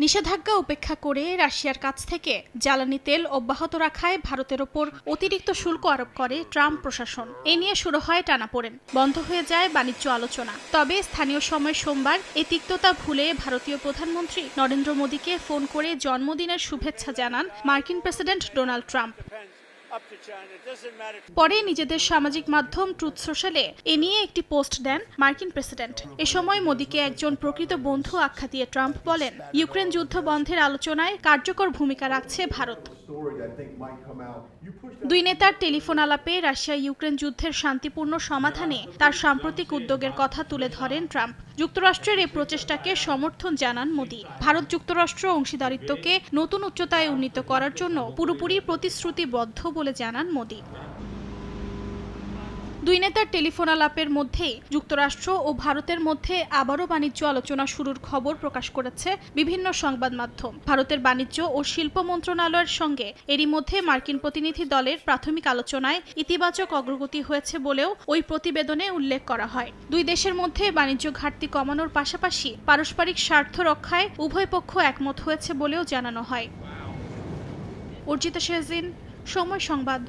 নিষেধাজ্ঞা উপেক্ষা করে রাশিয়ার কাছ থেকে জ্বালানি তেল অব্যাহত রাখায় ভারতের ওপর অতিরিক্ত শুল্ক আরোপ করে ট্রাম্প প্রশাসন। এ নিয়ে শুরু হয় টানাপোড়েন, বন্ধ হয়ে যায় বাণিজ্য আলোচনা। তবে স্থানীয় সময় সোমবার এই তিক্ততা ভুলে ভারতীয় প্রধানমন্ত্রী নরেন্দ্র মোদীকে ফোন করে জন্মদিনের শুভেচ্ছা জানান মার্কিন প্রেসিডেন্ট ডোনাল্ড ট্রাম্প। পরে নিজেদের সামাজিক মাধ্যম ট্রুথ সোশ্যালে এ নিয়ে একটি পোস্ট দেন মার্কিন প্রেসিডেন্ট। এ সময় মোদীকে একজন প্রকৃত বন্ধু আখ্যা দিয়ে ট্রাম্প বলেন, ইউক্রেন যুদ্ধ বন্ধের আলোচনায় কার্যকর ভূমিকা রাখছে ভারত। দুই নেতার টেলিফোন আলাপে রাশিয়া ইউক্রেন যুদ্ধের শান্তিপূর্ণ সমাধানে তার সাম্প্রতিক উদ্যোগের কথা তুলে ধরেন ট্রাম্প। যুক্তরাষ্ট্রের এই প্রচেষ্টাকে সমর্থন জানান মোদী। ভারত যুক্তরাষ্ট্র অংশীদারিত্বকে নতুন উচ্চতায় উন্নীত করার জন্য পুরোপুরি প্রতিশ্রুতিবদ্ধ বলে জানান মোদী। দুই নেতার টেলিফোন আলাপের মধ্যেই যুক্তরাষ্ট্র ও ভারতের মধ্যে আবারও বাণিজ্য আলোচনা শুরুর খবর প্রকাশ করেছে বিভিন্ন সংবাদ মাধ্যম। ভারতের বাণিজ্য ও শিল্প মন্ত্রণালয়ের সঙ্গে এরই মধ্যে মার্কিন প্রতিনিধি দলের প্রাথমিক আলোচনায় ইতিবাচক অগ্রগতি হয়েছে বলেও ওই প্রতিবেদনে উল্লেখ করা হয়। দুই দেশের মধ্যে বাণিজ্য ঘাটতি কমানোর পাশাপাশি পারস্পরিক স্বার্থ রক্ষায় উভয় পক্ষ একমত হয়েছে বলেও জানানো হয়। অর্জিতা শেহজিন, সময় সংবাদ।